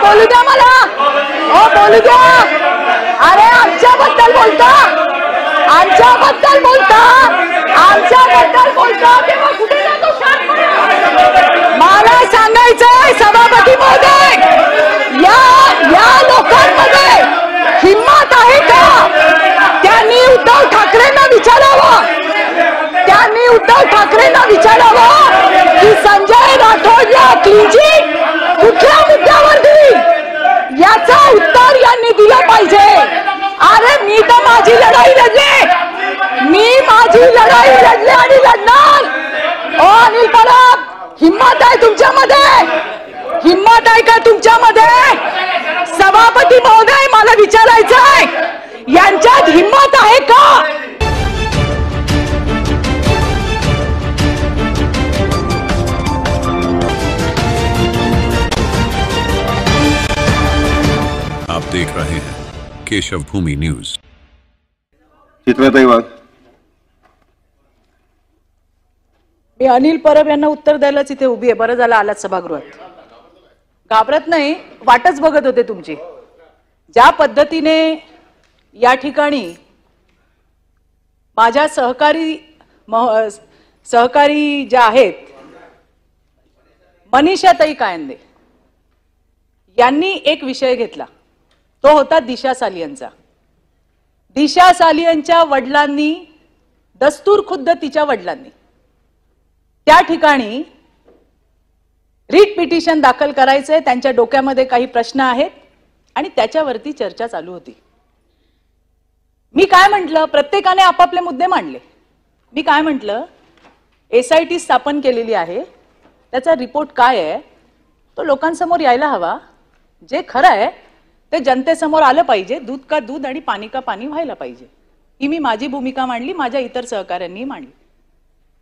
बोलू द्या मला, बोलू द्या. अरे आमच्याबद्दल बोलता, आमच्याबद्दल बोलता, आमच्याबद्दल बोलता तेव्हा कुठे जातो शांतपणे? मला सांगायचंय सभापती महोदय, या लोकांमध्ये हिम्मत आहे का? त्यांनी उद्धव ठाकरेंना विचारावं, त्यांनी उद्धव ठाकरेंना विचारावं की संजय राठोडला क्लीन चिट कुठल्या मुद्द्यावर दिली, याचा उत्तर यांनी दिलं पाहिजे. अरे मी तर माझी लढाई लढले, मी माझी लढाई लढले आणि लढणार. अनिल परब, हिम्मत आहे तुमच्यामध्ये? हिम्मत आहे का तुमच्यामध्ये? सभापती महोदय, मला विचारायचंय, यांच्यात हिम्मत आहे का? आप देख रहे हैं केशव भूमि न्यूज. चित्रताई वाघ. मी अनिल परब यांना उत्तर द्यायलाच इथे उभी आहे. बरं झालं आलात सभागृहात. घाबरत नाही, वाटच बघत होते तुमची. ज्या पद्धतीने या ठिकाणी माझ्या सहकारी ज्या आहेत, मनीषाताई कायंदे यांनी एक विषय घेतला, तो होता दिशा सालियनचा. दिशा सालियनच्या वडिलांनी, दस्तूर खुद्द तिच्या वडिलांनी त्या ठिकाणी रीट पिटिशन दाखल करायचंय, त्यांच्या डोक्यामध्ये काही प्रश्न आहेत आणि त्याच्यावरती चर्चा चालू होती. मी काय म्हटलं, प्रत्येकाने आपापले मुद्दे मांडले. मी काय म्हटलं, SIT स्थापन केलेली आहे, त्याचा रिपोर्ट काय आहे तो लोकांसमोर यायला हवा. जे खरं आहे ते जनतेसमोर आलं पाहिजे. दूध का दूध आणि पाणी का पाणी व्हायला पाहिजे. ही मी माझी भूमिका मांडली, माझ्या इतर सहकाऱ्यांनी मांडली.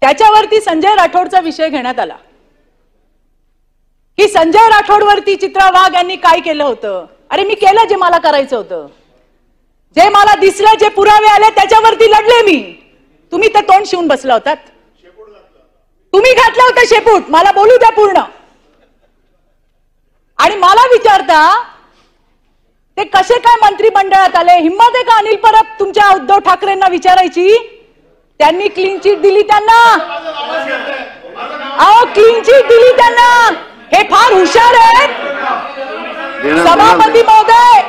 त्याच्यावरती संजय राठोडचा विषय घेण्यात आला की संजय राठोडवरती चित्रा वाघ यांनी काय केलं होतं. अरे मी केलं जे मला करायचं होतं, जे मला दिसलं, जे पुरावे आले त्याच्यावरती लढले मी. तुम्ही ते तोंड शिवून बसला होतात, तुम्ही घातलं होतं शेपूट. मला बोलू द्या पूर्ण. आणि मला विचारता ते कसे काय मंत्रिमंडळात आले? हिम्मत आहे का अनिल परब तुमच्या उद्धव ठाकरेंना विचारायची? त्यांनी क्लीन चिट दिली त्यांना, क्लीन चिट दिली त्यांना. हे फार हुशार आहेत सभापती महोदय,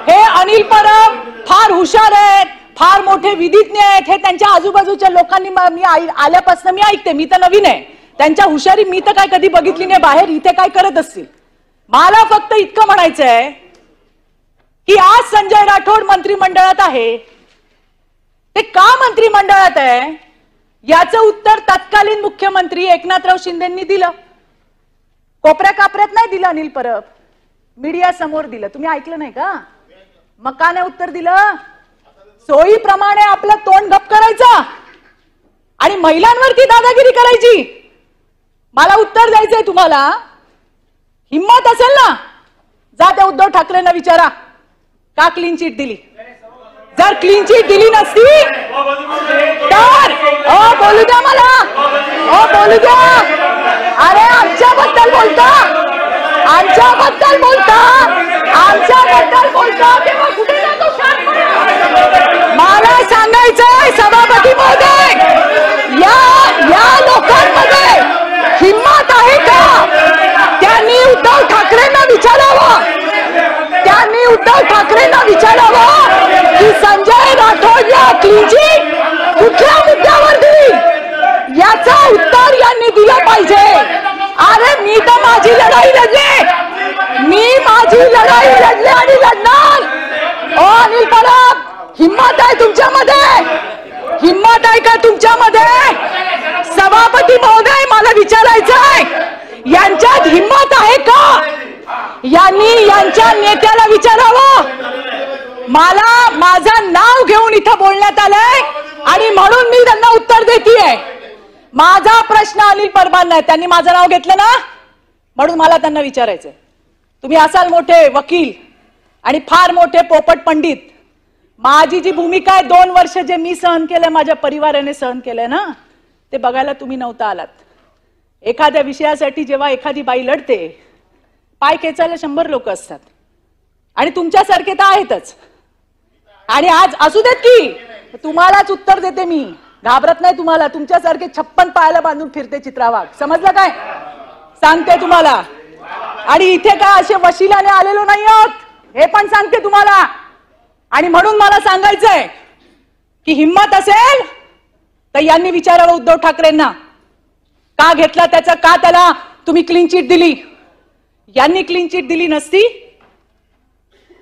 हे अनिल परब फार हुशार आहेत, फार मोठे विधिज्ञ आहेत. हे त्यांच्या आजूबाजूच्या लोकांनी, मी आल्यापासून मी ऐकते, मी तर नवीन आहे, त्यांच्या हुशारी मी तर काय कधी बघितली नाही बाहेर, इथे काय करत असतील. मला फक्त इतकं म्हणायचंय की आज संजय राठोड मंत्रिमंडळात आहे. ते का मंत्रिमंडळात आहे याचं उत्तर तत्कालीन मुख्यमंत्री एकनाथराव शिंदेंनी दिलं. कोपऱ्या कापऱ्यात नाही दिलं अनिल परब, मीडिया समोर दिलं. तुम्ही ऐकलं नाही का? मग का नाही उत्तर दिलं? सोयीप्रमाणे आपलं तोंड गप करायचं आणि महिलांवरती दादागिरी करायची. मला उत्तर द्यायचंय तुम्हाला. हिम्मत असेल ना, जा त्या उद्धव ठाकरेंना विचारा का क्लीन चिट दिली. जर क्लीन चिट दिली नसती तर बोलू द्या मला, बोलू द्या. अरे आमच्याबद्दल बोलता, आमच्याबद्दल बोलता, आमच्याबद्दल बोलता तेव्हा कुठे जातो शांतपणे? मला सांगायचंय सभापती महोदय, या लोकांमध्ये हिम्मत आहे का? त्यांनी उद्धव ठाकरेंना विचारावं, त्यांनी उद्धव ठाकरेंना विचारावं की संजय राठोडला क्लीन चिट कुठल्या मुद्द्यावर दिली, याचा उत्तर यांनी दिलं पाहिजे. अरे मी तर माझी लढाई लढले, मी माझी लढाई लढले आणि लढणार. अनिल परब, हिम्मत आहे तुमच्यामध्ये? हिम्मत आहे का तुमच्यामध्ये? सभापती महोदय, मला विचारायचंय, यांच्यात हिम्मत आहे का? यांनी यांच्या नेत्याला विचारावं. मला माझं नाव घेऊन इथं बोलण्यात आलंय आणि म्हणून मी त्यांना उत्तर देतेय. माझा प्रश्न अनिल परबांना आहे, त्यांनी माझं नाव घेतलं ना, म्हणून मला त्यांना विचारायचंय. तुम्ही असाल मोठे वकील आणि फार मोठे पोपट पंडित. माझी जी भूमिका आहे, 2 वर्ष जे मी सहन केलंय, माझ्या परिवाराने सहन केलंय ना, ते बघायला तुम्ही नव्हता आलात. एखाद्या विषयासाठी जेव्हा एखादी बाई लढते पाय खेचायला 100 लोक असतात आणि तुमच्यासारखे तर आहेतच. आणि आज असू देत की तुम्हालाच उत्तर देते मी, घाबरत नाही तुम्हाला. तुमच्यासारखे 56 पायाला बांधून फिरते चित्रा वाघ, समजलं काय? सांगते तुम्हाला. आणि इथे काय असे वशिलाने आलेलो नाही आहोत हे पण सांगते तुम्हाला. आणि म्हणून मला सांगायचंय की हिम्मत असेल तर यांनी विचारावं उद्धव ठाकरेंना, का घेतला त्याचा, का त्याला तुम्ही क्लीन चिट दिली. यांनी क्लीन चिट दिली नसती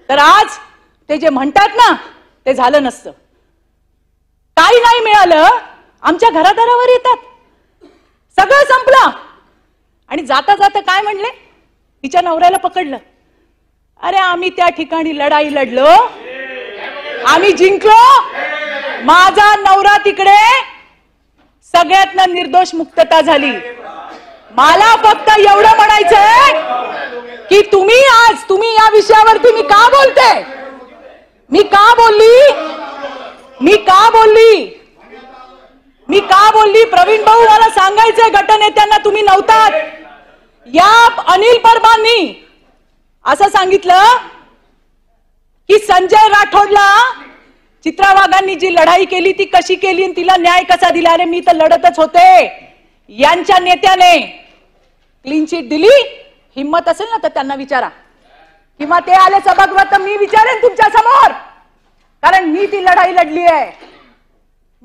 तर आज ते जे म्हणतात ना ते झालं नसतं. काही नाही मिळालं, आमच्या घरादारावर येतात, सगळं संपलं. आणि जाता जाता काय म्हणले, तिच्या नवऱ्याला पकडलं. अरे आम्ही त्या ठिकाणी लढाई लढलो, आम्ही जिंकलो, माझा नवरा तिकडे सगळ्यातनं निर्दोष मुक्तता झाली. मला फक्त एवढं म्हणायचंय की तुम्ही या विषयावरती मी का बोलते, मी का बोलली प्रवीण भाऊ, मला सांगायचंय गटनेत्यांना तुम्ही नव्हतात. या अनिल परबांनी असं सांगितलं की संजय राठोडला चित्रा वाघांनी जी लढाई केली ती कशी केली आणि तिला न्याय कसा दिला. अरे मी तर लढतच होते. यांच्या नेत्याने क्लीन चिट दिली. हिम्मत असेल ना तर त्यांना विचारा, किंवा ते आले सभागृहात तर मी विचारेन तुमच्या समोर, कारण मी ती लढाई लढली आहे.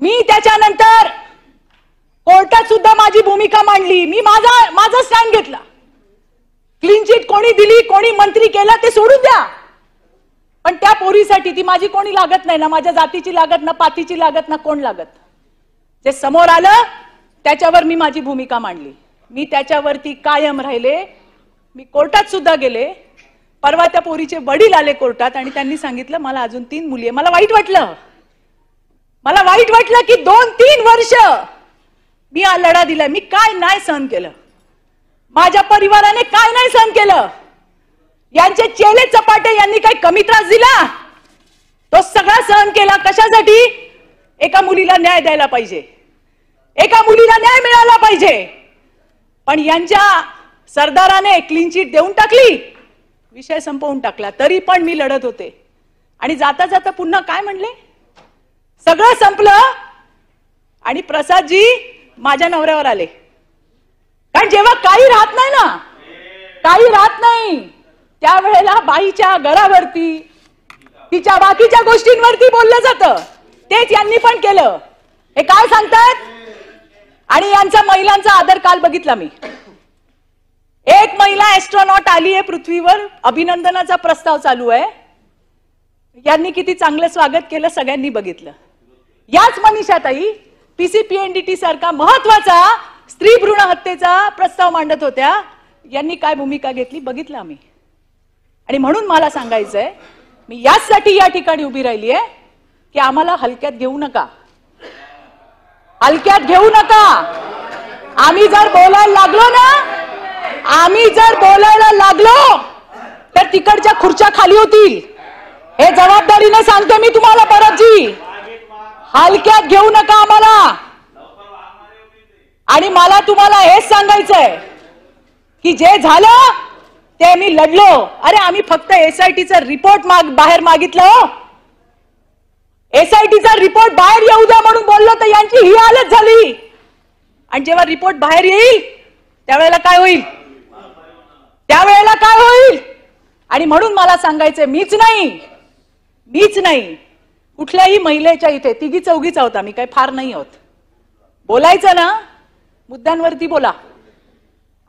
मी त्याच्यानंतर कोर्टात सुद्धा माझी भूमिका मांडली. मी माझा स्टँड घेतला. क्लीन चिट कोणी दिली, कोणी मंत्री केलं ते सोडून द्या, पण त्या पोरीसाठी ती माझी कोणी लागत नाही ना, माझ्या जातीची लागत ना, पातीची लागत ना, कोण लागत. जे समोर आलं त्याच्यावर मी माझी भूमिका मांडली. मी त्याच्यावरती कायम राहिले. मी कोर्टात सुद्धा गेले. परवा त्या पोरीचे वडील आले कोर्टात आणि त्यांनी सांगितलं मला अजून 3 मुली आहे. मला वाईट वाटलं की 2-3 वर्ष मी हा लढा दिलाय. मी काय नाही सहन केलं, माझ्या परिवाराने काय नाही सहन केलं. यांचे चेले चपाटे यांनी काही कमी त्रास दिला, तो सगळा सहन केला. कशासाठी? एका मुलीला न्याय द्यायला पाहिजे, एका मुलीला न्याय मिळाला पाहिजे. पण यांच्या सरदाराने क्लीन चिट देऊन टाकली, विषय संपवून टाकला. तरी पण मी लढत होते. आणि जाता जाता पुन्हा काय म्हणले, सगळं संपलं आणि प्रसादजी माझ्या नवऱ्यावर आले. कारण जेव्हा काही राहत नाही ना, काही राहत नाही, त्यावेळेला बाईच्या घरावरती, तिच्या बाकीच्या गोष्टींवरती बोललं जातं. तेच यांनी पण केलं. हे काय सांगतात. आणि यांचा महिलांचा आदर काल बघितला मी. एक महिला एस्ट्रॉनॉट आली आहे पृथ्वीवर, अभिनंदनाचा प्रस्ताव चालू आहे. यांनी किती चांगलं स्वागत केलं सगळ्यांनी बघितलं. याच मनीषाताई पीसीपीएनडीटी सारखा महत्वाचा स्त्री भ्रूण हत्येचा प्रस्ताव मांडत होत्या. यांनी काय भूमिका घेतली बघितलं आम्ही. आणि म्हणून मला सांगायचंय, मी याचसाठी या ठिकाणी उभी राहिली आहे की आम्हाला हलक्यात घेऊ नका, हलक्यात घेऊ नका. आम्ही जर बोलायला लागलो तर तिकडच्या खुर्च्या खाली होतील. हे जबाबदारीने सांगते मी तुम्हाला परतजी, हलक्यात घेऊ नका आम्हाला. आणि मला तुम्हाला हेच सांगायचंय की जे झालं ते मी लढलो. अरे आम्ही फक्त एसआयटीचा रिपोर्ट बाहेर मागितलं. एसआयटीचा रिपोर्ट बाहेर येऊ द्या म्हणून बोललो तर यांची ही हालत झाली. आणि जेव्हा रिपोर्ट बाहेर येईल त्यावेळेला काय होईल, आणि म्हणून मला सांगायचंय, मीच नाही कुठल्याही महिलेच्या इथे 3-4 आहोत आम्ही, काही फार नाही आहोत. बोलायचं ना मुद्द्यांवरती बोला.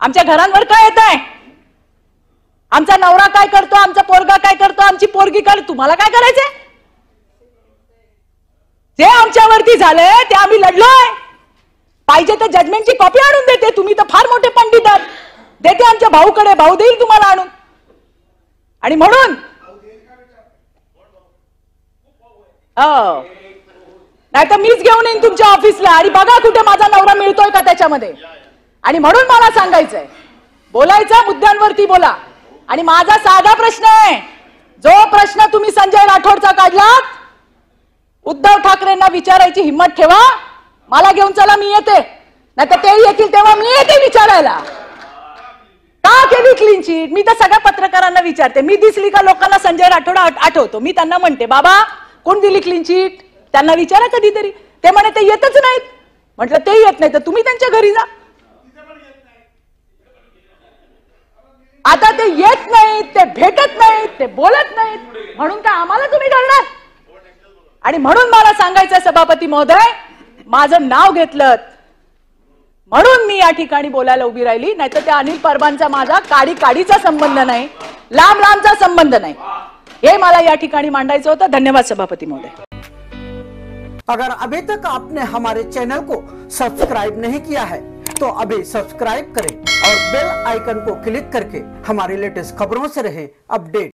आमच्या घरांवर काय येत आहे, आमचा नवरा काय करतो, आमचा पोरगा काय करतो, आमची पोरगी काय, तुम्हाला काय करायचंय. जे आमच्यावरती झालंय ते आम्ही लढलोय. पाहिजे तर जजमेंटची कॉपी आणून देते. तुम्ही तर फार मोठे पंडित आहात. देते आमच्या भाऊकडे, भाऊ देईल तुम्हाला आणून. आणि म्हणून नाही तर मीच घेऊन येईन तुमच्या ऑफिसला आणि बघा कुठे माझा नवरा मिळतोय का त्याच्यामध्ये. आणि म्हणून मला सांगायचंय, बोलायचं मुद्द्यांवरती बोला. आणि माझा साधा प्रश्न आहे, जो प्रश्न तुम्ही संजय राठोडचा काढलात, उद्धव ठाकरेंना विचारायची हिम्मत ठेवा. मला घेऊन चला, मी येते. नाही तर ते येतील तेव्हा मी येते विचारायला. का केली क्लीन चिट? मी तर सगळ्या पत्रकारांना विचारते, मी दिसली का लोकांना संजय राठोड आठवतो, मी त्यांना म्हणते बाबा कोण दिली क्लीन चिट? त्यांना विचारा कधीतरी. ते म्हणे ते येतच नाहीत. म्हटलं ते येत नाही तर तुम्ही त्यांच्या घरी जा. आता ते येत नाहीत, ते भेटत नाहीत, ते बोलत नाहीत, म्हणून काय आम्हाला तुम्ही घालणार? आणि म्हणून मला सांगायचं सभापती महोदय, माझं नाव घेतलं म्हणून मी या ठिकाणी बोलायला उभी राहिली, नाहीतर त्या अनिल परबांचा माझा काडीचा संबंध नाही, लांबचा संबंध नाही. हे मला या ठिकाणी मांडायचं होतं. धन्यवाद सभापती महोदय. अगर अभी तक आपने हमारे चैनल को सब्सक्राइब नहीं किया है तो अभी सब्सक्राइब करें और बेल आइकन को क्लिक करके हमारी लेटेस्ट खबरों से रहें अपडेट.